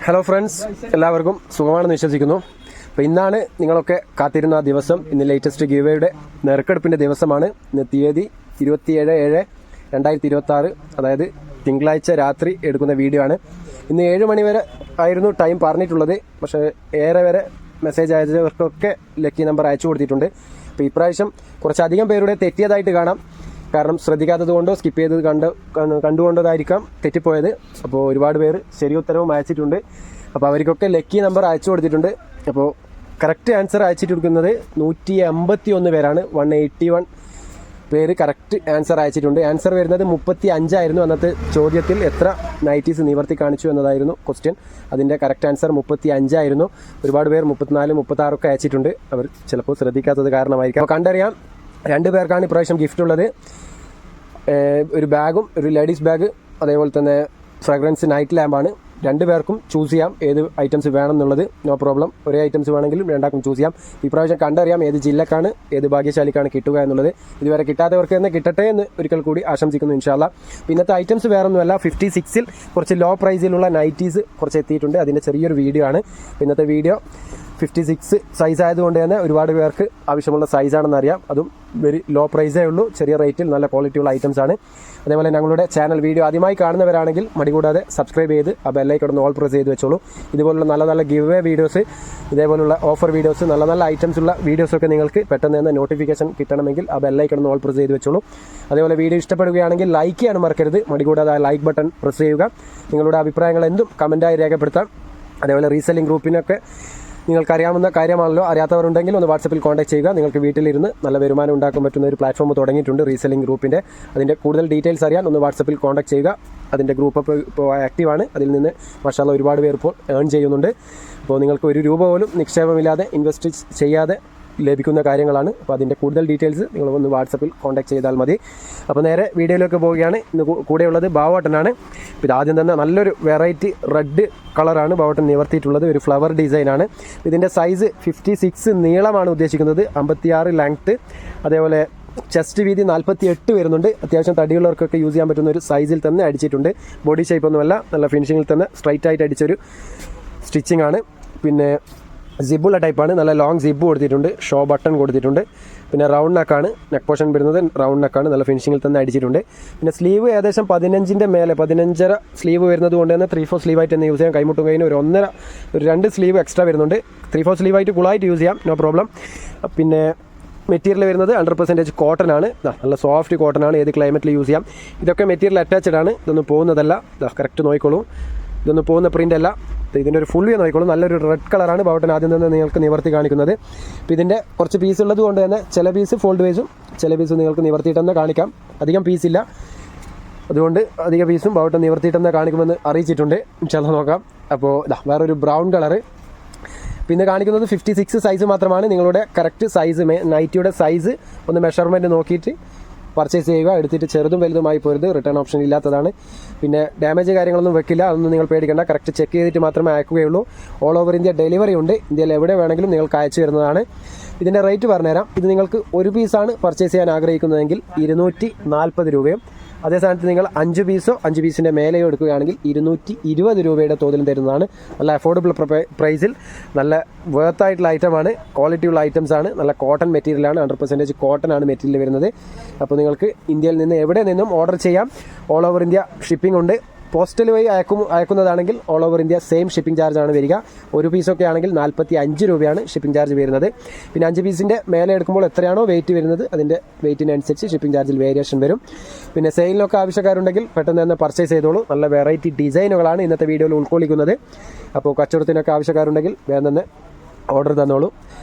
Hello friends, എല്ലാവർക്കും സുഖമാണെന്ന് വിശ്വസിക്കുന്നു. അപ്പോൾ ഇന്നാണ് നിങ്ങളൊക്കെ കാത്തിരുന്ന ആ ദിവസം. ഇന്ന് ലേറ്റസ്റ്റ് ഗീവേയുടെ നറുക്കെടുപ്പിൻ്റെ ദിവസമാണ്. ഇന്ന് തീയതി 27/7/2026, അതായത് തിങ്കളാഴ്ച രാത്രി എടുക്കുന്ന വീഡിയോ ആണ്. ഇന്ന് 7 മണി വരെ ആയിരുന്നു ടൈം പറഞ്ഞിട്ടുള്ളത്. പക്ഷേ ഏറെ വരെ മെസ്സേജ് അയച്ചവർക്കൊക്കെ ലക്കി നമ്പർ അയച്ചു കൊടുത്തിട്ടുണ്ട്. അപ്പോൾ ഇപ്രാവശ്യം കുറച്ചധികം പേരുടെ തെറ്റിയതായിട്ട് കാണാം. കാരണം ശ്രദ്ധിക്കാത്തത് കൊണ്ടോ സ്കിപ്പ് ചെയ്തത് കണ്ടുകൊണ്ടതായിരിക്കാം തെറ്റിപ്പോയത്. അപ്പോൾ ഒരുപാട് പേര് ശരി ഉത്തരവും അയച്ചിട്ടുണ്ട്. അപ്പോൾ അവർക്കൊക്കെ ലക്കി നമ്പർ അയച്ചു കൊടുത്തിട്ടുണ്ട്. അപ്പോൾ കറക്റ്റ് ആൻസർ അയച്ചിട്ടിരിക്കുന്നത് 151 പേരാണ്. 181 പേര് കറക്റ്റ് ആൻസർ അയച്ചിട്ടുണ്ട്. ആൻസർ വരുന്നത് 35 ആയിരുന്നു. അന്നത്തെ ചോദ്യത്തിൽ എത്ര നൈറ്റീസ് നിവർത്തി കാണിച്ചു എന്നതായിരുന്നു ക്വസ്റ്റ്യൻ. അതിൻ്റെ കറക്റ്റ് ആൻസർ 35 ആയിരുന്നു. ഒരുപാട് പേർ 34, 36 ഒക്കെ അയച്ചിട്ടുണ്ട്. അവർ ചിലപ്പോൾ ശ്രദ്ധിക്കാത്തത് കാരണമായിരിക്കും. അപ്പോൾ കണ്ടറിയാം. 2 പേർക്കാണ് ഇപ്രാവശ്യം ഗിഫ്റ്റ് ഉള്ളത്. ഒരു ബാഗും, ഒരു ലേഡീസ് ബാഗ്, അതേപോലെ തന്നെ ഫ്രാഗ്രൻസ് നൈറ്റ് ലാമ്പാണ്. 2 പേർക്കും ചൂസ് ചെയ്യാം ഏത് ഐറ്റംസ് വേണം എന്നുള്ളത്. No problem. ഒരേ ഐറ്റംസ് വേണമെങ്കിലും രണ്ടാൾക്കും ചൂസ് ചെയ്യാം. ഇപ്രാവശ്യം കണ്ടറിയാം ഏത് ജില്ലക്കാണ്, ഏത് ഭാഗ്യശാലിക്കാണ് കിട്ടുക എന്നുള്ളത്. ഇതുവരെ കിട്ടാത്തവർക്ക് തന്നെ കിട്ടട്ടെ എന്ന് ഒരിക്കൽ കൂടി ആശംസിക്കുന്നു ഇൻഷാല്ലാ. ഇന്നത്തെ ഐറ്റംസ് വേറൊന്നുമല്ല, 56-ൽ കുറച്ച് ലോ പ്രൈസിലുള്ള നൈറ്റീസ് കുറച്ച് എത്തിയിട്ടുണ്ട്. അതിൻ്റെ ചെറിയൊരു വീഡിയോ ആണ്. ഇന്നത്തെ വീഡിയോ 56 സൈസ് ആയതുകൊണ്ട് തന്നെ ഒരുപാട് പേർക്ക് ആവശ്യമുള്ള സൈസാണെന്ന് അറിയാം. അതും വെരി ലോ പ്രൈസേ ഉള്ളൂ, ചെറിയ റേറ്റിൽ നല്ല ക്വാളിറ്റിയുള്ള ഐറ്റംസ് ആണ്. അതേപോലെ ഞങ്ങളുടെ ചാനൽ വീഡിയോ ആദ്യമായി കാണുന്നവരാണെങ്കിൽ മടികൂടാതെ സബ്സ്ക്രൈബ് ചെയ്ത് ആ ബെല്ലൈക്കൺ ഓൾ പ്രസ് ചെയ്ത് വെച്ചോളൂ. ഇതുപോലുള്ള നല്ല നല്ല ഗിവ് അവേ വീഡിയോസ്, ഇതേപോലുള്ള ഓഫർ വീഡിയോസ്, നല്ല നല്ല ഐറ്റംസ് ഉള്ള വീഡിയോസൊക്കെ നിങ്ങൾക്ക് പെട്ടെന്ന് തന്നെ നോട്ടിഫിക്കേഷൻ കിട്ടണമെങ്കിൽ ആ ബെല്ലൈക്കൺ ഓൾ പ്രസ് ചെയ്ത് വെച്ചോളൂ. അതേപോലെ വീഡിയോ ഇഷ്ടപ്പെടുകയാണെങ്കിൽ ലൈക്ക് ചെയ്യാൻ മറക്കരുത്. മടികൂടാതെ ആ ലൈക്ക് ബട്ടൺ പ്രസ് ചെയ്യുക. നിങ്ങളുടെ അഭിപ്രായങ്ങൾ എന്തും കമൻറ്റായി രേഖപ്പെടുത്താം. അതേപോലെ റീസെല്ലിംഗ് ഗ്രൂപ്പിനൊക്കെ നിങ്ങൾക്കറിയാവുന്ന കാര്യമാണല്ലോ. അറിയാത്തവരുണ്ടെങ്കിൽ ഒന്ന് വാട്സപ്പിൽ കോൺടാക്ട് ചെയ്യുക. നിങ്ങൾക്ക് വീട്ടിലിരുന്ന് നല്ല വരുമാനം ഉണ്ടാക്കാൻ പറ്റുന്ന ഒരു പ്ലാറ്റ്ഫോം തുടങ്ങിയിട്ടുണ്ട്, റീസെല്ലിംഗ് ഗ്രൂപ്പിൻ്റെ. അതിൻ്റെ കൂടുതൽ ഡീറ്റെയിൽസ് അറിയാൻ ഒന്ന് വാട്സപ്പിൽ കോൺടാക്ട് ചെയ്യുക. അതിൻ്റെ ഗ്രൂപ്പ് ഇപ്പോൾ ആക്റ്റീവാണ്. അതിൽ നിന്ന് മാഷാഅല്ലാഹ് ഒരുപാട് പേർ ഇപ്പോൾ ഏൺ ചെയ്യുന്നുണ്ട്. അപ്പോൾ നിങ്ങൾക്ക് ഒരു രൂപ പോലും നിക്ഷേപമില്ലാതെ ഇൻവെസ്റ്റ് ചെയ്യാതെ ലഭിക്കുന്ന കാര്യങ്ങളാണ്. അപ്പോൾ അതിൻ്റെ കൂടുതൽ ഡീറ്റെയിൽസ് നിങ്ങൾ ഒന്ന് വാട്സപ്പിൽ കോൺടാക്ട് ചെയ്താൽ മതി. അപ്പോൾ നേരെ വീഡിയോയിലേക്ക് പോവുകയാണ്. ഇന്ന് കൂടെയുള്ളത് ബാവോട്ടനാണ്. അപ്പോൾ ഇതാദ്യം തന്നെ നല്ലൊരു വെറൈറ്റി റെഡ് കളറാണ് ബാവോട്ടൻ നിവർത്തിയിട്ടുള്ളത്. ഒരു ഫ്ലവർ ഡിസൈനാണ്. ഇതിൻ്റെ സൈസ് 56 നീളമാണ് ഉദ്ദേശിക്കുന്നത്, 56 ലെങ്ത്ത്. അതേപോലെ ചെസ്റ്റ് വീതി 48 വരുന്നുണ്ട്. അത്യാവശ്യം തടിയുള്ളവർക്കൊക്കെ യൂസ് ചെയ്യാൻ പറ്റുന്ന ഒരു സൈസിൽ തന്നെ അടിച്ചിട്ടുണ്ട്. ബോഡി ഷേപ്പൊന്നുമല്ല, നല്ല ഫിനിഷിങ്ങിൽ തന്നെ സ്ട്രൈറ്റ് ആയിട്ട് അടിച്ചൊരു സ്റ്റിച്ചിങ് ആണ്. പിന്നെ സിബുള്ള ടൈപ്പാണ്. നല്ല ലോങ് സിബ് കൊടുത്തിട്ടുണ്ട്. ഷോ ബട്ടൺ കൊടുത്തിട്ടുണ്ട്. പിന്നെ റൗണ്ട് നെക്കാണ്, നെക്ക് പോർഷൻ വരുന്നത് റൗണ്ട് നെക്കാണ്. നല്ല ഫിനിഷിങ്ങിൽ തന്നെ അടിച്ചിട്ടുണ്ട്. പിന്നെ സ്ലീവ് ഏകദേശം 15-ന്റെ മേലെ, 15.5 സ്ലീവ് വരുന്നത് കൊണ്ട് തന്നെ 3/4 സ്ലീവായിട്ട് തന്നെ യൂസ് ചെയ്യാം. കൈമുട്ടും കൈയിന് ഒരു 2 സ്ലീവ് എക്സ്ട്രാ വരുന്നുണ്ട്. 3/4 സ്ലീവായിട്ട് ഫുള്ളായിട്ട് യൂസ് ചെയ്യാം, നോ പ്രോബ്ലം. പിന്നെ മെറ്റീരിയൽ വരുന്നത് 100% കോട്ടൺ ആണ്. നല്ല സോഫ്റ്റ് കോട്ടൺ ആണ്. ഏത് ക്ലൈമറ്റിൽ യൂസ് ചെയ്യാം. ഇതൊക്കെ മെറ്റീരിയൽ അറ്റാച്ച്ഡ് ആണ്. ഇതൊന്നും പോകുന്നതല്ല. കറക്റ്റ് നോക്കിക്കോളൂ. ഇതൊന്നും പോകുന്ന പ്രിൻ്റ് അല്ല. ഇതിൻ്റെ ഒരു ഫുൾ വ്യൂ നോക്കിക്കോളൂ. നല്ലൊരു റെഡ് കളറാണ് ബാവോട്ടൻ ആദ്യം തന്നെ നിങ്ങൾക്ക് നിവർത്തി കാണിക്കുന്നത്. അപ്പോൾ ഇതിൻ്റെ കുറച്ച് പീസ് ഉള്ളത് കൊണ്ട് തന്നെ ചില പീസ് ഫോൾഡ് വൈസും ചില പീസ് നിങ്ങൾക്ക് നിവർത്തിയിട്ടെന്ന് കാണിക്കാം. അധികം പീസില്ല, അതുകൊണ്ട് അധിക പീസും ബാവോട്ടൻ നിവർത്തിയിട്ടെന്ന് കാണിക്കുമെന്ന് അറിയിച്ചിട്ടുണ്ട്. ഇൻഷാല്ലാഹ് നോക്കാം. അപ്പോൾ വേറൊരു ബ്രൗൺ കളറ്. പിന്നെ കാണിക്കുന്നത് 56 സൈസ് മാത്രമാണ്. നിങ്ങളുടെ കറക്റ്റ് സൈസ്, നൈറ്റിയുടെ സൈസ് ഒന്ന് മെഷർമെൻറ്റ് നോക്കിയിട്ട് പർച്ചേസ് ചെയ്യുക. എടുത്തിട്ട് ചെറുതും വലുതുമായി പോരുത്. റിട്ടേൺ ഓപ്ഷൻ ഇല്ലാത്തതാണ്. പിന്നെ ഡാമേജ് കാര്യങ്ങളൊന്നും വെക്കില്ല. അതൊന്നും നിങ്ങൾ പേടിക്കേണ്ട. കറക്റ്റ് ചെക്ക് ചെയ്തിട്ട് മാത്രമേ അയക്കുകയുള്ളൂ. ഓൾ ഓവർ ഇന്ത്യ ഡെലിവറി ഉണ്ട്. ഇന്ത്യയിൽ എവിടെ വേണമെങ്കിലും നിങ്ങൾക്ക് അയച്ചു തരുന്നതാണ്. ഇതിൻ്റെ റേറ്റ് പറഞ്ഞുതരാം. ഇത് നിങ്ങൾക്ക് ഒരു പീസാണ് പർച്ചേസ് ചെയ്യാൻ ആഗ്രഹിക്കുന്നതെങ്കിൽ 240 രൂപയും, അതേ സ്ഥാനത്ത് നിങ്ങൾ 5 പീസോ 5 പീസിൻ്റെ മേലെയോ എടുക്കുകയാണെങ്കിൽ 220 രൂപയുടെ തോതിലും തരുന്നതാണ്. നല്ല അഫോർഡബിൾ പ്രൈസിൽ നല്ല വേർത്തായിട്ടുള്ള ഐറ്റമാണ്. ക്വാളിറ്റിയുള്ള ഐറ്റംസ് ആണ്. നല്ല കോട്ടൺ മെറ്റീരിയലാണ്. 100% കോട്ടൺ ആണ് മെറ്റീരിയൽ വരുന്നത്. അപ്പോൾ നിങ്ങൾക്ക് ഇന്ത്യയിൽ നിന്ന് എവിടെ നിന്നും ഓർഡർ ചെയ്യാം. ഓൾ ഓവർ ഇന്ത്യ ഷിപ്പിംഗ് ഉണ്ട്. പോസ്റ്റൽ വഴി അയക്കുന്നതാണെങ്കിൽ all over India same shipping ചാർജാണ് വരിക. ഒരു പീസൊക്കെ ആണെങ്കിൽ 45 രൂപയാണ് ഷിപ്പിംഗ് ചാർജ് വരുന്നത്. പിന്നെ 5 പീസിൻ്റെ മേലെ എടുക്കുമ്പോൾ എത്രയാണോ വെയിറ്റ് വരുന്നത് അതിൻ്റെ വെയിറ്റിനനുസരിച്ച് ഷിപ്പിംഗ് ചാർജിൽ വേരിയേഷൻ വരും. പിന്നെ സെയിലിനൊക്കെ ആവശ്യക്കാരുണ്ടെങ്കിൽ പെട്ടെന്ന് തന്നെ പർച്ചേസ് ചെയ്തോളൂ. നല്ല വെറൈറ്റി ഡിസൈനുകളാണ് ഇന്നത്തെ വീഡിയോയിൽ ഉൾക്കൊള്ളിക്കുന്നത്. അപ്പോൾ കച്ചവടത്തിനൊക്കെ ആവശ്യക്കാരുണ്ടെങ്കിൽ വേഗം തന്നെ ഓർഡർ തന്നോളൂ.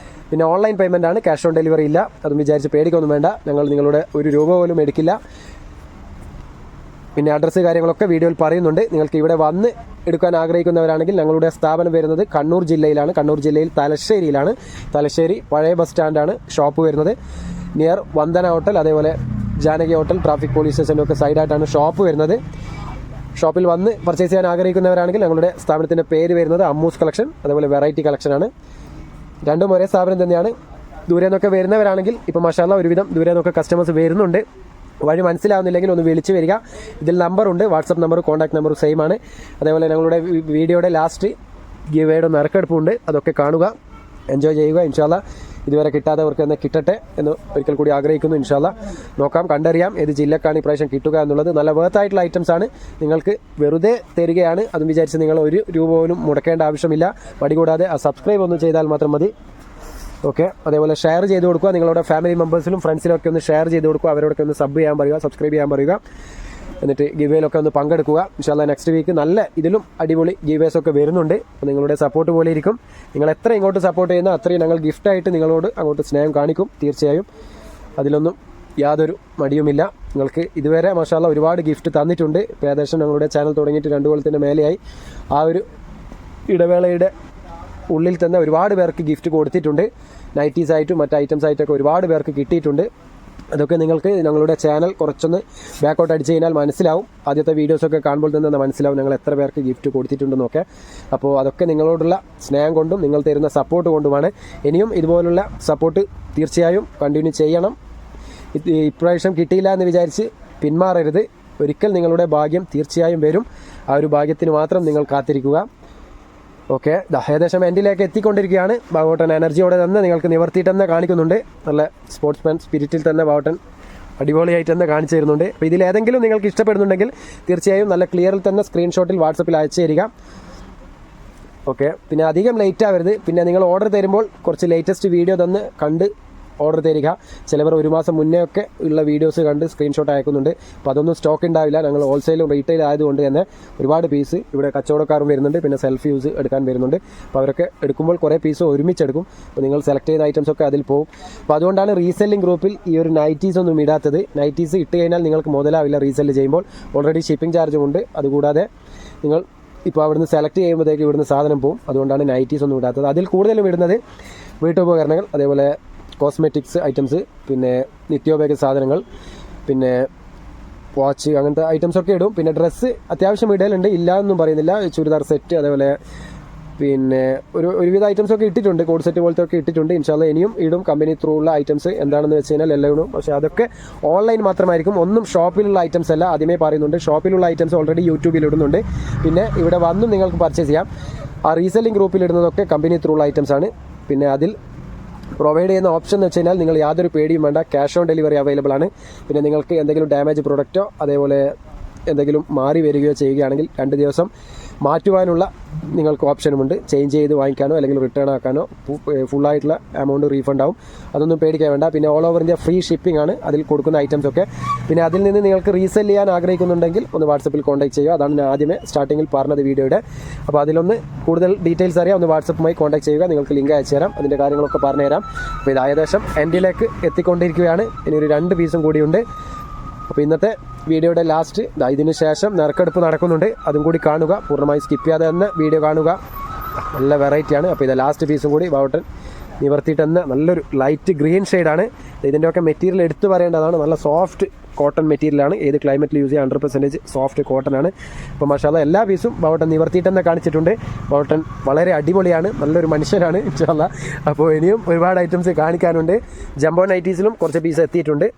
പിന്നെ ഓൺലൈൻ പേയ്മെൻ്റ് ആണ്, ക്യാഷ് ഓൺ ഡെലിവറി ഇല്ല. അതും വിചാരിച്ച് പേടിക്കൊന്നും വേണ്ട. ഞങ്ങൾ നിങ്ങളുടെ ഒരു രൂപ പോലും എടുക്കില്ല. പിന്നെ അഡ്രസ്സ് കാര്യങ്ങളൊക്കെ വീഡിയോയിൽ പറയുന്നുണ്ട്. നിങ്ങൾക്ക് ഇവിടെ വന്ന് എടുക്കാൻ ആഗ്രഹിക്കുന്നവരാണെങ്കിൽ ഞങ്ങളുടെ സ്ഥാപനം വരുന്നത് കണ്ണൂർ ജില്ലയിലാണ്. കണ്ണൂർ ജില്ലയിൽ തലശ്ശേരിയിലാണ്. തലശ്ശേരി പഴയ ബസ് സ്റ്റാൻഡാണ് ഷോപ്പ് വരുന്നത്. നിയർ വന്ദന ഹോട്ടൽ, അതേപോലെ ജാനകി ഹോട്ടൽ, ട്രാഫിക് പോലീസ് സ്റ്റേഷൻ്റെ ഒക്കെ സൈഡായിട്ടാണ് ഷോപ്പ് വരുന്നത്. ഷോപ്പിൽ വന്ന് പർച്ചേസ് ചെയ്യാൻ ആഗ്രഹിക്കുന്നവരാണെങ്കിൽ ഞങ്ങളുടെ സ്ഥാപനത്തിൻ്റെ പേര് വരുന്നത് അമ്മൂസ് കളക്ഷൻ, അതേപോലെ വെറൈറ്റി കളക്ഷനാണ്. രണ്ടും ഒരേ സ്ഥാപനം തന്നെയാണ്. ദൂരെ നിന്നൊക്കെ വരുന്നവരാണെങ്കിൽ ഇപ്പോൾ മാഷാഅല്ലാഹ് ഒരുവിധം ദൂരെ നിന്നൊക്കെ കസ്റ്റമേഴ്സ് വരുന്നുണ്ട്. വഴി മനസ്സിലാവുന്നില്ലെങ്കിൽ ഒന്ന് വിളിച്ച് വരിക. ഇതിൽ നമ്പറുണ്ട്, WhatsApp number, contact number same ആണ്. അതേപോലെ ഞങ്ങളുടെ വീഡിയോയുടെ ലാസ്റ്റ് ഗിവേയുടെ നറുക്കെടുപ്പുണ്ട്, അതൊക്കെ കാണുക, എൻജോയ് ചെയ്യുക. ഇൻഷാല്ല ഇതുവരെ കിട്ടാത്തവർക്ക് തന്നെ കിട്ടട്ടെ എന്ന് ഒരിക്കൽ കൂടി ആഗ്രഹിക്കുന്നു. ഇൻഷാല്ല നോക്കാം, കണ്ടറിയാം ഏത് ജില്ലക്കാണ് ഈ പ്രാവശ്യം കിട്ടുക എന്നുള്ളത്. നല്ല വേർത്തായിട്ടുള്ള ഐറ്റംസ് ആണ്, നിങ്ങൾക്ക് വെറുതെ തരികയാണ്. അതും വിചാരിച്ച് നിങ്ങൾ 1 രൂപ പോലും മുടക്കേണ്ട ആവശ്യമില്ല. മടി കൂടാതെ ആ സബ്സ്ക്രൈബ് ഒന്ന് ചെയ്താൽ മാത്രം മതി. ഓക്കെ, അതേപോലെ ഷെയർ ചെയ്ത് കൊടുക്കുക, നിങ്ങളുടെ ഫാമിലി മെമ്പേഴ്സിലും ഫ്രണ്ട്സിലൊക്കെ ഒന്ന് ഷെയർ ചെയ്ത് കൊടുക്കുക, അവരോടൊക്കെ ഒന്ന് സബ് ചെയ്യാൻ പറയുക, സബ്സ്ക്രൈബ് ചെയ്യാൻ പറയുക. എന്നിട്ട് ഗിവേയിലൊക്കെ ഒന്ന് പങ്കെടുക്കുക. ഇൻഷാല്ലാ നെക്സ്റ്റ് വീക്ക് നല്ല ഇതിലും അടിപൊളി ഗിവേസ് ഒക്കെ വരുന്നുണ്ട്. അപ്പോൾ നിങ്ങളുടെ സപ്പോർട്ട് പോലെ ഇരിക്കും. നിങ്ങൾ എത്ര ഇങ്ങോട്ട് സപ്പോർട്ട് ചെയ്യുന്ന അത്രയും ഞങ്ങൾ ഗിഫ്റ്റായിട്ട് നിങ്ങളോട് അങ്ങോട്ട് സ്നേഹം കാണിക്കും. തീർച്ചയായും അതിലൊന്നും യാതൊരു മടിയുമില്ല. നിങ്ങൾക്ക് ഇതുവരെ മാഷാല്ലാ ഒരുപാട് ഗിഫ്റ്റ് തന്നിട്ടുണ്ട്. ഇപ്പോൾ ഏകദേശം ഞങ്ങളുടെ ചാനൽ തുടങ്ങിയിട്ട് 2 കൊല്ലത്തിൻ്റെ മേലെയായി. ആ ഒരു ഇടവേളയുടെ ഉള്ളിൽ തന്നെ ഒരുപാട് പേർക്ക് ഗിഫ്റ്റ് കൊടുത്തിട്ടുണ്ട്. നൈറ്റീസ് ആയിട്ടും മറ്റ് ഐറ്റംസ് ആയിട്ടൊക്കെ ഒരുപാട് പേർക്ക് കിട്ടിയിട്ടുണ്ട്. അതൊക്കെ നിങ്ങൾക്ക് ഞങ്ങളുടെ ചാനൽ കുറച്ചൊന്ന് ബാക്കൗട്ട് അടിച്ച് കഴിഞ്ഞാൽ മനസ്സിലാവും. ആദ്യത്തെ വീഡിയോസൊക്കെ കാണുമ്പോൾ തന്നെ മനസ്സിലാവും ഞങ്ങൾ എത്ര പേർക്ക് ഗിഫ്റ്റ് കൊടുത്തിട്ടുണ്ടെന്നൊക്കെ. അപ്പോൾ അതൊക്കെ നിങ്ങളോടുള്ള സ്നേഹം കൊണ്ടും നിങ്ങൾ തരുന്ന സപ്പോർട്ട് കൊണ്ടുമാണ്. ഇനിയും ഇതുപോലുള്ള സപ്പോർട്ട് തീർച്ചയായും കണ്ടിന്യൂ ചെയ്യണം. ഇപ്രാവശ്യം കിട്ടിയില്ല എന്ന് വിചാരിച്ച് പിന്മാറരുത്. ഒരിക്കൽ നിങ്ങളുടെ ഭാഗ്യം തീർച്ചയായും വരും. ആ ഒരു ഭാഗ്യത്തിന് മാത്രം നിങ്ങൾ കാത്തിരിക്കുക. ഓക്കെ, ഏകദേശം എൻഡിലേക്ക് എത്തിക്കൊണ്ടിരിക്കുകയാണ്. ബാവോട്ടൻ എനർജിയോടെ തന്നെ നിങ്ങൾക്ക് നിവർത്തിയിട്ട് തന്നെ കാണിക്കുന്നുണ്ട്. നല്ല സ്പോർട്സ്മാൻ സ്പിരിറ്റിൽ തന്നെ ബാവോട്ടൻ അടിപൊളിയായിട്ട് തന്നെ കാണിച്ചു തരുന്നുണ്ട്. അപ്പോൾ ഇതിലേതെങ്കിലും നിങ്ങൾക്ക് ഇഷ്ടപ്പെടുന്നുണ്ടെങ്കിൽ തീർച്ചയായും നല്ല ക്ലിയറിൽ തന്നെ സ്ക്രീൻഷോട്ടിൽ വാട്സപ്പിൽ അയച്ചു തരിക. ഓക്കെ, പിന്നെ അധികം ലേറ്റ് ആവരുത്. പിന്നെ നിങ്ങൾ ഓർഡർ തരുമ്പോൾ കുറച്ച് ലേറ്റസ്റ്റ് വീഡിയോ തന്ന് കണ്ട് ഓർഡർ തരിക. ചിലവർ 1 മാസം മുന്നേ ഒക്കെ ഉള്ള വീഡിയോസ് കണ്ട് സ്ക്രീൻഷോട്ട് അയക്കുന്നുണ്ട്. അപ്പോൾ അതൊന്നും സ്റ്റോക്ക് ഉണ്ടാവില്ല. ഞങ്ങൾ ഹോൾസെയിലും റീറ്റെയിൽ ആയതുകൊണ്ട് തന്നെ ഒരുപാട് പീസ് ഇവിടെ കച്ചവടക്കാരും വരുന്നുണ്ട്. പിന്നെ സെൽഫ് യൂസ് എടുക്കാൻ വരുന്നുണ്ട്. അപ്പോൾ അവരൊക്കെ എടുക്കുമ്പോൾ കുറേ പീസ് ഒരുമിച്ചെടുക്കും. അപ്പോൾ നിങ്ങൾ സെലക്ട് ചെയ്ത ഐറ്റംസ് ഒക്കെ അതിൽ പോകും. അപ്പോൾ അതുകൊണ്ടാണ് റീസെല്ലിംഗ് ഗ്രൂപ്പിൽ ഈ ഒരു നൈറ്റീസ് ഒന്നും ഇടാത്തത്. നൈറ്റീസ് ഇട്ട് കഴിഞ്ഞാൽ നിങ്ങൾക്ക് മുതലാവില്ല റീസെല്ല് ചെയ്യുമ്പോൾ. ഓൾറെഡി ഷിപ്പിംഗ് ചാർജും ഉണ്ട്. അതുകൂടാതെ നിങ്ങൾ ഇപ്പോൾ അവിടുന്ന് സെലക്ട് ചെയ്യുമ്പോഴത്തേക്ക് ഇവിടുന്ന് സാധനം പോകും. അതുകൊണ്ടാണ് നൈറ്റീസ് ഒന്നും ഇടാത്തത്. അതിൽ കൂടുതലും ഇടുന്നത് വീട്ടുപകരണങ്ങൾ, അതേപോലെ കോസ്മെറ്റിക്സ് ഐറ്റംസ്, പിന്നെ നിത്യോപയോഗ സാധനങ്ങൾ, പിന്നെ വാച്ച്, അങ്ങനത്തെ ഐറ്റംസൊക്കെ ഇടും. പിന്നെ ഡ്രസ്സ് അത്യാവശ്യം ഇടലുണ്ട്, ഇല്ല എന്നും പറയുന്നില്ല. ചുരിദാർ സെറ്റ്, അതേപോലെ പിന്നെ ഒരുവിധ ഐറ്റംസൊക്കെ ഇട്ടിട്ടുണ്ട്. കോഡ് സെറ്റ് പോലത്തെ ഒക്കെ ഇട്ടിട്ടുണ്ട്. ഇൻഷാല്ലാ ഇനിയും ഇടും. കമ്പനി ത്രൂ ഉള്ള ഐറ്റംസ് എന്താണെന്ന് വെച്ച് കഴിഞ്ഞാൽ എല്ലാം ഇടും. പക്ഷേ അതൊക്കെ ഓൺലൈൻ മാത്രമായിരിക്കും. ഒന്നും ഷോപ്പിലുള്ള ഐറ്റംസ് അല്ല. ആദ്യമേ പറയുന്നുണ്ട്, ഷോപ്പിലുള്ള ഐറ്റംസ് ഓൾറെഡി യൂട്യൂബിൽ ഇടുന്നുണ്ട്. പിന്നെ ഇവിടെ വന്നും നിങ്ങൾക്ക് പർച്ചേസ് ചെയ്യാം. ആ റീസെല്ലിംഗ് ഗ്രൂപ്പിൽ ഇടുന്നതൊക്കെ കമ്പനി ത്രൂ ഉള്ള ഐറ്റംസ് ആണ്. പിന്നെ അതിൽ പ്രൊവൈഡ് ചെയ്യുന്ന ഓപ്ഷൻ എന്ന് വെച്ച് കഴിഞ്ഞാൽ നിങ്ങൾ യാതൊരു പേടിയും വേണ്ട, ക്യാഷ് ഓൺ ഡെലിവറി അവൈലബിൾ ആണ്. പിന്നെ നിങ്ങൾക്ക് എന്തെങ്കിലും ഡാമേജ് പ്രൊഡക്റ്റോ അതേപോലെ എന്തെങ്കിലും മാറി വരികയോ ചെയ്യുകയാണെങ്കിൽ 2 ദിവസം മാറ്റുവാനുള്ള നിങ്ങൾക്ക് ഓപ്ഷനുമുണ്ട്. ചേഞ്ച് ചെയ്ത് വാങ്ങിക്കാനോ അല്ലെങ്കിൽ റിട്ടേൺ ആക്കാനോ ഫുള്ളായിട്ടുള്ള എമൗണ്ട് റീഫണ്ട് ആവും. അതൊന്നും പേടിക്കാൻ വേണ്ട. പിന്നെ all over India free shipping ആണ് അതിൽ കൊടുക്കുന്ന ഐറ്റംസൊക്കെ. പിന്നെ അതിൽ നിന്ന് നിങ്ങൾക്ക് റീസെൽ ചെയ്യാൻ ആഗ്രഹിക്കുന്നുണ്ടെങ്കിൽ ഒന്ന് വാട്സപ്പിൽ കോൺടാക്ട് ചെയ്യുക. അതാണ് ഞാൻ ആദ്യമേ സ്റ്റാർട്ടിങ്ങിൽ പറഞ്ഞത് വീഡിയോയുടെ. അപ്പോൾ അതിലൊന്ന് കൂടുതൽ ഡീറ്റെയിൽസ് അറിയാം, ഒന്ന് വാട്സപ്പുമായി കോൺടാക്ട് ചെയ്യുക. നിങ്ങൾക്ക് ലിങ്ക് അയച്ചു തരാം, അതിൻ്റെ കാര്യങ്ങളൊക്കെ പറഞ്ഞുതരാം. അപ്പോൾ ഇത് ഏകദേശം എൻഡിലേക്ക് എത്തിക്കൊണ്ടിരിക്കുകയാണ്. ഇനി ഒരു 2 പീസും കൂടിയുണ്ട്. അപ്പോൾ ഇന്നത്തെ വീഡിയോയുടെ ലാസ്റ്റ് ഇതിന് ശേഷം നറുക്കെടുപ്പ് നടക്കുന്നുണ്ട്. അതും കൂടി കാണുക, പൂർണ്ണമായി സ്കിപ്പ് ചെയ്യാതെ തന്നെ വീഡിയോ കാണുക. നല്ല വെറൈറ്റിയാണ്. അപ്പോൾ ഇത് ലാസ്റ്റ് പീസും കൂടി ബാവോട്ടൻ നിവർത്തിയിട്ട് തന്നെ നല്ലൊരു ലൈറ്റ് ഗ്രീൻ ഷെയ്ഡാണ്. ഇതിൻ്റെയൊക്കെ മെറ്റീരിയൽ എടുത്തു പറയേണ്ടതാണ്. നല്ല സോഫ്റ്റ് കോട്ടൺ മെറ്റീരിയലാണ്. ഏത് ക്ലൈമറ്റിൽ യൂസ് ചെയ്യാൻ 100% സോഫ്റ്റ് കോട്ടൺ ആണ്. അപ്പോൾ മാഷാല്ലാ എല്ലാ പീസും ബാവോട്ടൻ നിവർത്തിയിട്ട് തന്നെ കാണിച്ചിട്ടുണ്ട്. ബാവോട്ടൻ വളരെ അടിപൊളിയാണ്, നല്ലൊരു മനുഷ്യനാണ് ഇൻഷാല്ലാ. അപ്പോൾ ഇനിയും ഒരുപാട് ഐറ്റംസ് കാണിക്കാനുണ്ട്. ജംബോ നൈറ്റീസിലും കുറച്ച് പീസ് എത്തിയിട്ടുണ്ട്.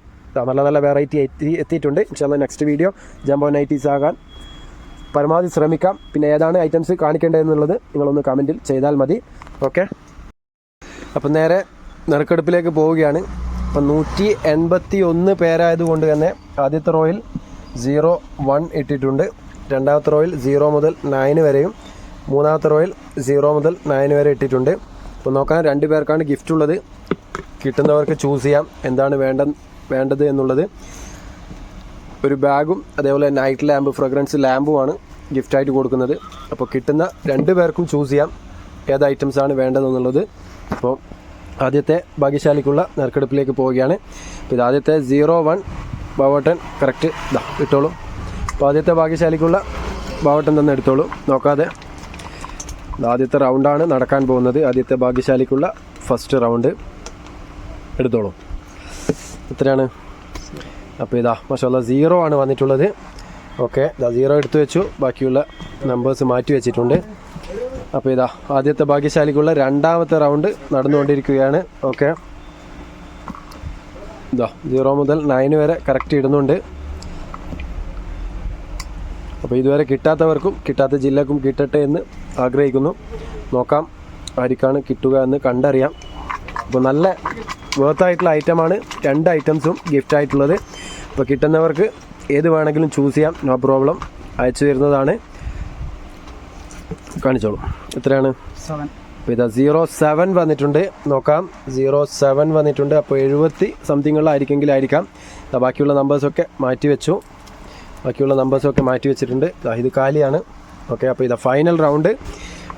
നല്ല നല്ല വെറൈറ്റി എത്തിയിട്ടുണ്ട്. ഇൻഷാല്ലാ നെക്സ്റ്റ് വീഡിയോ ജംബോ നൈറ്റീസ് ആകാൻ പരമാവധി ശ്രമിക്കാം. പിന്നെ ഏതാണ് ഐറ്റംസ് കാണിക്കേണ്ടതെന്നുള്ളത് നിങ്ങളൊന്ന് കമൻറ്റിൽ ചെയ്താൽ മതി. ഓക്കെ, അപ്പം നേരെ നറുക്കെടുപ്പിലേക്ക് പോവുകയാണ്. അപ്പം 181 പേരായതുകൊണ്ട് തന്നെ ആദ്യത്തെ റോയിൽ 01 ഇട്ടിട്ടുണ്ട്. രണ്ടാമത്തെ റോയിൽ 0 മുതൽ 9 വരെയും, മൂന്നാമത്തെ റോയിൽ 0 മുതൽ 9 വരെ ഇട്ടിട്ടുണ്ട്. അപ്പോൾ നോക്കാൻ 2 പേർക്കാണ് ഗിഫ്റ്റ് ഉള്ളത്. കിട്ടുന്നവർക്ക് ചൂസ് ചെയ്യാം എന്താണ് വേണ്ടത് എന്നുള്ളത്. ഒരു ബാഗും അതേപോലെ നൈറ്റ് ലാമ്പ്, ഫ്രഗ്രൻസ് ലാമ്പുമാണ് ഗിഫ്റ്റായിട്ട് കൊടുക്കുന്നത്. അപ്പോൾ കിട്ടുന്ന 2 പേർക്കും ചൂസ് ചെയ്യാം ഏത് ഐറ്റംസാണ് വേണ്ടതെന്നുള്ളത്. അപ്പോൾ ആദ്യത്തെ ഭാഗ്യശാലിക്കുള്ള നറുക്കെടുപ്പിലേക്ക് പോവുകയാണ്. അപ്പോൾ ഇത് ആദ്യത്തെ 01 ബാവോട്ടൻ കറക്റ്റ് ഇട്ടോളൂ. അപ്പോൾ ആദ്യത്തെ ഭാഗ്യശാലിക്കുള്ള ബാവോട്ടൻ തന്നെ എടുത്തോളൂ നോക്കാതെ. ആദ്യത്തെ റൗണ്ടാണ് നടക്കാൻ പോകുന്നത്. ആദ്യത്തെ ഭാഗ്യശാലിക്കുള്ള ഫസ്റ്റ് റൗണ്ട് എടുത്തോളൂ. എത്രയാണ്? അപ്പോൾ ഇതാ മാഷാല്ലാ 0 ആണ് വന്നിട്ടുള്ളത്. ഓക്കെ, ഇതാ 0 എടുത്തു വെച്ചു. ബാക്കിയുള്ള നമ്പേഴ്സ് മാറ്റി വെച്ചിട്ടുണ്ട്. അപ്പോൾ ഇതാ ആദ്യത്തെ ഭാഗ്യശാലിക്കുള്ള രണ്ടാമത്തെ റൗണ്ട് നടന്നുകൊണ്ടിരിക്കുകയാണ്. ഓക്കെ, ഇതാ 0 മുതൽ 9 വരെ കറക്റ്റ് ഇടുന്നുണ്ട്. അപ്പോൾ ഇതുവരെ കിട്ടാത്തവർക്കും കിട്ടാത്ത ജില്ലക്കും കിട്ടട്ടെ എന്ന് ആഗ്രഹിക്കുന്നു. നോക്കാം ആർക്കാണ് കിട്ടുക എന്ന് കണ്ടറിയാം. അപ്പോൾ നല്ല വേർത്തായിട്ടുള്ള ഐറ്റമാണ് 2 ഐറ്റംസും ഗിഫ്റ്റ് ആയിട്ടുള്ളത്. അപ്പോൾ കിട്ടുന്നവർക്ക് ഏത് വേണമെങ്കിലും ചൂസ് ചെയ്യാം, നോ പ്രോബ്ലം. അയച്ചു തരുന്നതാണ്. കാണിച്ചോളൂ. എത്രയാണ്? 7. അപ്പോൾ ഇതാ 07 വന്നിട്ടുണ്ട്. നോക്കാം, 07 വന്നിട്ടുണ്ട്. അപ്പോൾ 70 സംതിങ്ങുള്ളായിരിക്കാം. ബാക്കിയുള്ള നമ്പേഴ്സൊക്കെ മാറ്റി വെച്ചിട്ടുണ്ട്. ഇത് കാലിയാണ്. ഓക്കെ, അപ്പോൾ ഇതാ ഫൈനൽ റൗണ്ട്.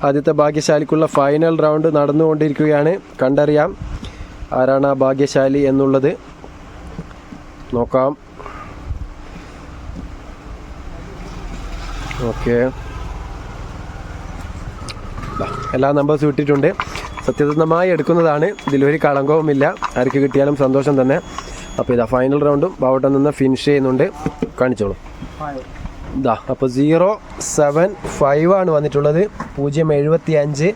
ആദ്യത്തെ ഭാഗ്യശാലിക്കുള്ള ഫൈനൽ റൗണ്ട് നടന്നുകൊണ്ടിരിക്കുകയാണ്. കണ്ടറിയാം ആരാണ് ആ ഭാഗ്യശാലി എന്നുള്ളത്. നോക്കാം. ഓക്കെ, എല്ലാ നമ്പേഴ്സും ഇട്ടിട്ടുണ്ട്. സത്യസന്ധമായി എടുക്കുന്നതാണ്. ഇതിലൊരു കളങ്കവുമില്ല. ആർക്ക് കിട്ടിയാലും സന്തോഷം തന്നെ. അപ്പോൾ ഇതാ ഫൈനൽ റൗണ്ടും ബാവട്ടം നിന്ന് ഫിനിഷ് ചെയ്യുന്നുണ്ട്. കാണിച്ചോളൂ. അപ്പോൾ 075 ആണ് വന്നിട്ടുള്ളത്. 075.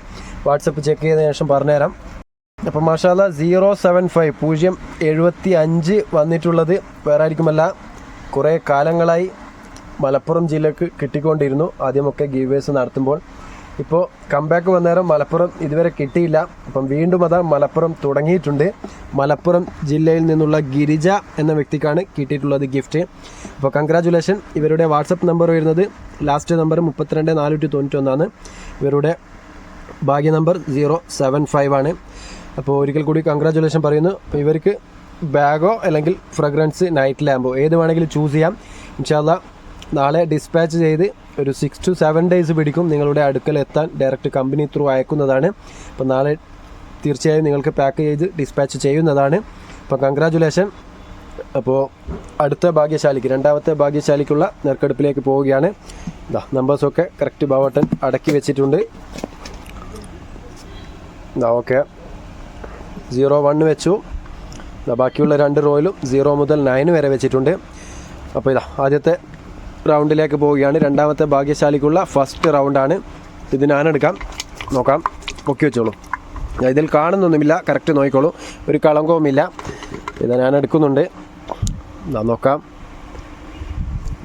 വാട്സപ്പ് ചെക്ക് ചെയ്തതിനു ശേഷം പറഞ്ഞുതരാം. അപ്പോൾ മാഷാല്ലാ 075 075 വന്നിട്ടുള്ളത് വേറെ ആയിരിക്കുമല്ല, കുറേ കാലങ്ങളായി മലപ്പുറം ജില്ലക്ക് കിട്ടിക്കൊണ്ടിരുന്നു. ആദ്യമൊക്കെ ഗീവേഴ്സ് നടത്തുമ്പോൾ. ഇപ്പോൾ കംബാക്ക് വന്നേരം മലപ്പുറം ഇതുവരെ കിട്ടിയില്ല. അപ്പം വീണ്ടും അതാ മലപ്പുറം തുടങ്ങിയിട്ടുണ്ട്. മലപ്പുറം ജില്ലയിൽ നിന്നുള്ള ഗിരിജ എന്ന വ്യക്തിക്കാണ് കിട്ടിയിട്ടുള്ളത് ഗിഫ്റ്റ്. അപ്പോൾ കൺഗ്രാജുലേഷൻ. ഇവരുടെ വാട്സപ്പ് നമ്പർ വരുന്നത് ലാസ്റ്റ് നമ്പർ 32491 ഇവരുടെ ഭാഗ്യ നമ്പർ 075 ആണ്. അപ്പോൾ ഒരിക്കൽ കൂടി കൺഗ്രാജുലേഷൻ പറയുന്നു. ഇവർക്ക് ബാഗോ അല്ലെങ്കിൽ ഫ്രഗ്രൻസ് നൈറ്റ് ലാമ്പോ ഏത് വേണമെങ്കിലും ചൂസ് ചെയ്യാം. ഇൻഷാ അല്ലാഹ് നാളെ ഡിസ്പാച്ച് ചെയ്ത് ഒരു 6 to 7 ഡേയ്സ് പിടിക്കും നിങ്ങളുടെ അടുക്കൽ എത്താൻ. ഡയറക്റ്റ് കമ്പനി ത്രൂ അയക്കുന്നതാണ്. അപ്പോൾ നാളെ തീർച്ചയായും നിങ്ങൾക്ക് പാക്ക് ചെയ്ത് ഡിസ്പാച്ച് ചെയ്യുന്നതാണ്. അപ്പോൾ കൺഗ്രാജുലേഷൻ. അപ്പോൾ അടുത്ത ഭാഗ്യശാലിക്ക്, രണ്ടാമത്തെ ഭാഗ്യശാലിക്കുള്ള നെറുക്കെടുപ്പിലേക്ക് പോവുകയാണ്. നമ്പേഴ്സൊക്കെ കറക്റ്റ് ബാവട്ടൻ അടക്കി വെച്ചിട്ടുണ്ട്. ഓക്കെ, 01 വെച്ചു. ബാക്കിയുള്ള 2 റോയിലും 0 മുതൽ 9 വരെ വെച്ചിട്ടുണ്ട്. അപ്പോൾ ആദ്യത്തെ റൗണ്ടിലേക്ക് പോവുകയാണ്. രണ്ടാമത്തെ ഭാഗ്യശാലിക്കുള്ള ഫസ്റ്റ് റൗണ്ടാണ് ഇത്. ഞാനെടുക്കാം. നോക്കാം, പൊക്കി വെച്ചോളൂ. ഇതിൽ കാണുന്നൊന്നുമില്ല, കറക്റ്റ് നോക്കിക്കോളൂ. ഒരു കളങ്കവുമില്ല. ഇത് ഞാൻ എടുക്കുന്നുണ്ട്. നോക്കാം.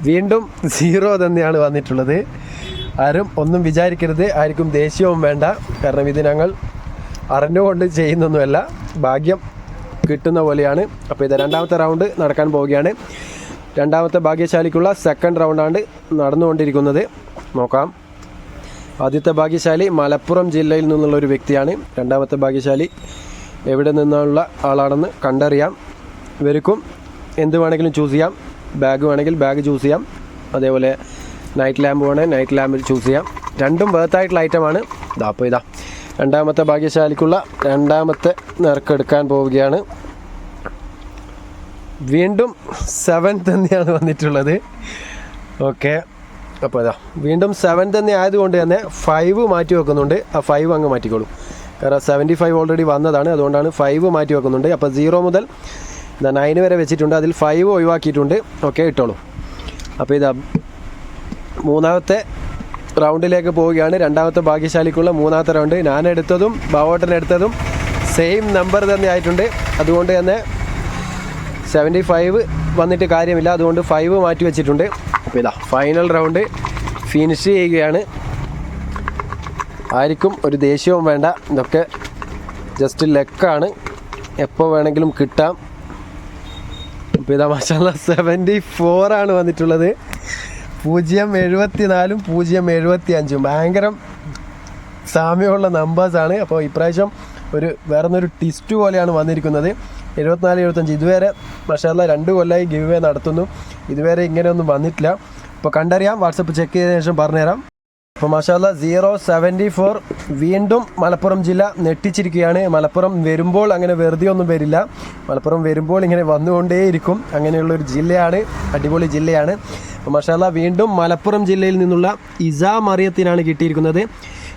വീണ്ടും 0 തന്നെയാണ് വന്നിട്ടുള്ളത്. ആരും ഒന്നും വിചാരിക്കരുത്, ആർക്കും ദേഷ്യവും വേണ്ട. കാരണം ഇത് ഞങ്ങൾ അറിഞ്ഞുകൊണ്ട് ചെയ്യുന്നൊന്നുമല്ല, ഭാഗ്യം കിട്ടുന്ന പോലെയാണ്. അപ്പോൾ ഇത് രണ്ടാമത്തെ റൗണ്ട് നടക്കാൻ പോവുകയാണ്. രണ്ടാമത്തെ ഭാഗ്യശാലിക്കുള്ള സെക്കൻഡ് റൗണ്ടാണ് നടന്നുകൊണ്ടിരിക്കുന്നത്. നോക്കാം. ആദ്യത്തെ ഭാഗ്യശാലി മലപ്പുറം ജില്ലയിൽ നിന്നുള്ള ഒരു വ്യക്തിയാണ്. രണ്ടാമത്തെ ഭാഗ്യശാലി എവിടെ നിന്നുള്ള ആളാണെന്ന് കണ്ടറിയാം. ഇവർക്കും എന്ത് വേണമെങ്കിലും ചൂസ് ചെയ്യാം. ബാഗ് വേണമെങ്കിൽ ബാഗ് ചൂസ് ചെയ്യാം. അതേപോലെ നൈറ്റ് ലാമ്പ് വേണമെങ്കിൽ നൈറ്റ് ലാമ്പ് ചൂസ് ചെയ്യാം. രണ്ടും വേർത്തായിട്ടുള്ള ഐറ്റമാണ്. അപ്പോൾ രണ്ടാമത്തെ ഭാഗ്യശാലിക്കുള്ള രണ്ടാമത്തെ നെറുക്കെടുക്കാൻ പോവുകയാണ്. വീണ്ടും 7 തന്നെയാണ് വന്നിട്ടുള്ളത്. ഓക്കെ, അപ്പോൾ വീണ്ടും 7 തന്നെ ആയതുകൊണ്ട് തന്നെ 5 മാറ്റി വെക്കുന്നുണ്ട്. ആ 5 അങ്ങ് മാറ്റിക്കോളൂ. കാരണം 75 ഓൾറെഡി വന്നതാണ്, അതുകൊണ്ടാണ് 5 മാറ്റി വെക്കുന്നുണ്ട്. അപ്പോൾ 0 മുതൽ 9 വരെ വെച്ചിട്ടുണ്ട്. അതിൽ 5 ഒഴിവാക്കിയിട്ടുണ്ട്. ഓക്കെ, ഇട്ടോളൂ. അപ്പോൾ മൂന്നാമത്തെ റൗണ്ടിലേക്ക് പോവുകയാണ്. രണ്ടാമത്തെ ഭാഗ്യശാലിക്കുള്ള മൂന്നാമത്തെ റൗണ്ട്. ഞാൻ എടുത്തതും ബാവോട്ടൻ എടുത്തതും സെയിം നമ്പർ തന്നെ ആയിട്ടുണ്ട്. അതുകൊണ്ട് തന്നെ 75 വന്നിട്ട് കാര്യമില്ല. അതുകൊണ്ട് 5 മാറ്റി വെച്ചിട്ടുണ്ട്. അപ്പോൾ ഫൈനൽ റൗണ്ട് ഫിനിഷ് ചെയ്യുകയാണ്. ആർക്കും ഒരു ദേഷ്യവും വേണ്ട. ഇതൊക്കെ ജസ്റ്റ് ലെക്കാണ്, എപ്പോൾ വേണമെങ്കിലും കിട്ടാം. അപ്പോൾ മാഷാഅല്ലാഹ് 74 ആണ് വന്നിട്ടുള്ളത്. 074 075 ഭയങ്കര സാമ്യമുള്ള നമ്പേഴ്സാണ്. അപ്പോൾ ഇപ്രാവശ്യം വേറൊരു ടിസ്റ്റ് പോലെയാണ് വന്നിരിക്കുന്നത്. 74 75 ഇതുവരെ മാഷാഅല്ലാഹ് 2 കൊല്ലമായി ഗിവ് അവേ നടത്തുന്നു. ഇതുവരെ ഇങ്ങനെയൊന്നും വന്നിട്ടില്ല. അപ്പോൾ കണ്ടറിയാം. വാട്സപ്പ് ചെക്ക് ചെയ്തതിനു ശേഷം പറഞ്ഞുതരാം. അപ്പോൾ മാഷാഅല്ലാഹ് 074 വീണ്ടും മലപ്പുറം ജില്ല നെട്ടിച്ചിരിക്കുകയാണ്. മലപ്പുറം വരുമ്പോൾ അങ്ങനെ വെറുതെ ഒന്നും വരില്ല. മലപ്പുറം വരുമ്പോൾ ഇങ്ങനെ വന്നുകൊണ്ടേയിരിക്കും. അങ്ങനെയുള്ളൊരു ജില്ലയാണ്, അടിപൊളി ജില്ലയാണ്. അപ്പോൾ മാഷാഅല്ലാഹ് വീണ്ടും മലപ്പുറം ജില്ലയിൽ നിന്നുള്ള ഇസാ മറിയത്തിനാണ് കിട്ടിയിരിക്കുന്നത്.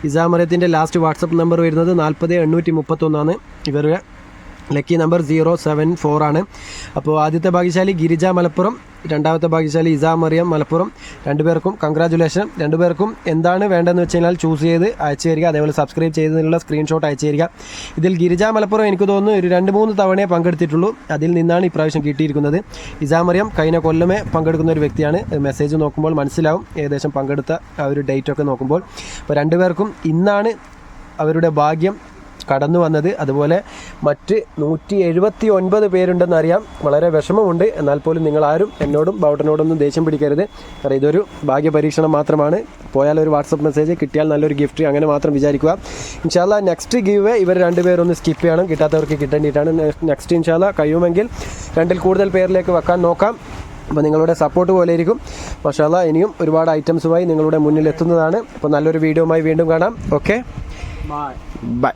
ഇസാ മറിയത്തിൻ്റെ ലാസ്റ്റ് വാട്സപ്പ് നമ്പർ വരുന്നത് 40831 ആണ്. ഇവരുടെ ലക്കി നമ്പർ 074 ആണ്. അപ്പോൾ ആദ്യത്തെ ഭാഗ്യശാലി ഗിരിജ മലപ്പുറം, രണ്ടാമത്തെ ഭാഗ്യശാലി ഇസാ മറിയം മലപ്പുറം. രണ്ടുപേർക്കും കൺഗ്രാജുലേഷൻ. രണ്ടുപേർക്കും എന്താണ് വേണ്ടതെന്ന് വെച്ച് കഴിഞ്ഞാൽ ചൂസ് ചെയ്ത് അയച്ചു തരിക. അതേപോലെ സബ്സ്ക്രൈബ് ചെയ്തതിനുള്ള സ്ക്രീൻഷോട്ട് അയച്ചു തരിക. ഇതിൽ ഗിരിജ മലപ്പുറം എനിക്ക് തോന്നുന്നു ഒരു 2-3 തവണയെ പങ്കെടുത്തിട്ടുള്ളൂ. അതിൽ നിന്നാണ് ഇപ്രാവശ്യം കിട്ടിയിരിക്കുന്നത്. ഇസാ മറിയം കഴിഞ്ഞ കൊല്ലമേ പങ്കെടുക്കുന്ന ഒരു വ്യക്തിയാണ്. മെസ്സേജ് നോക്കുമ്പോൾ മനസ്സിലാവും ഏകദേശം പങ്കെടുത്ത ആ ഒരു ഡേറ്റൊക്കെ നോക്കുമ്പോൾ. അപ്പോൾ രണ്ടുപേർക്കും ഇന്നാണ് അവരുടെ ഭാഗ്യം കടന്നു വന്നത്. അതുപോലെ മറ്റ് 179 പേരുണ്ടെന്നറിയാം. വളരെ വിഷമമുണ്ട്. എന്നാൽ പോലും നിങ്ങളാരും എന്നോടും ബൗട്ടനോടൊന്നും ദേഷ്യം പിടിക്കരുത്. കാരണം ഇതൊരു ഭാഗ്യപരീക്ഷണം മാത്രമാണ്. പോയാൽ ഒരു വാട്സപ്പ് മെസ്സേജ്, കിട്ടിയാൽ നല്ലൊരു ഗിഫ്റ്റ്, അങ്ങനെ മാത്രം വിചാരിക്കുക. ഇൻഷാല്ലാ നെക്സ്റ്റ് ഗീവ് ഇവർ 2 പേരൊന്ന് സ്കിപ്പ് ചെയ്യണം. കിട്ടാത്തവർക്ക് കിട്ടേണ്ടിയിട്ടാണ്. നെക്സ്റ്റ് ഇൻഷാല്ലാ കഴിയുമെങ്കിൽ 2-ൽ കൂടുതൽ പേരിലേക്ക് വെക്കാൻ നോക്കാം. അപ്പോൾ നിങ്ങളുടെ സപ്പോർട്ട് പോലെ ഇരിക്കും. മാഷാല്ലാ ഇനിയും ഒരുപാട് ഐറ്റംസുമായി നിങ്ങളുടെ മുന്നിൽ എത്തുന്നതാണ്. അപ്പോൾ നല്ലൊരു വീഡിയോയുമായി വീണ്ടും കാണാം. Okay, by.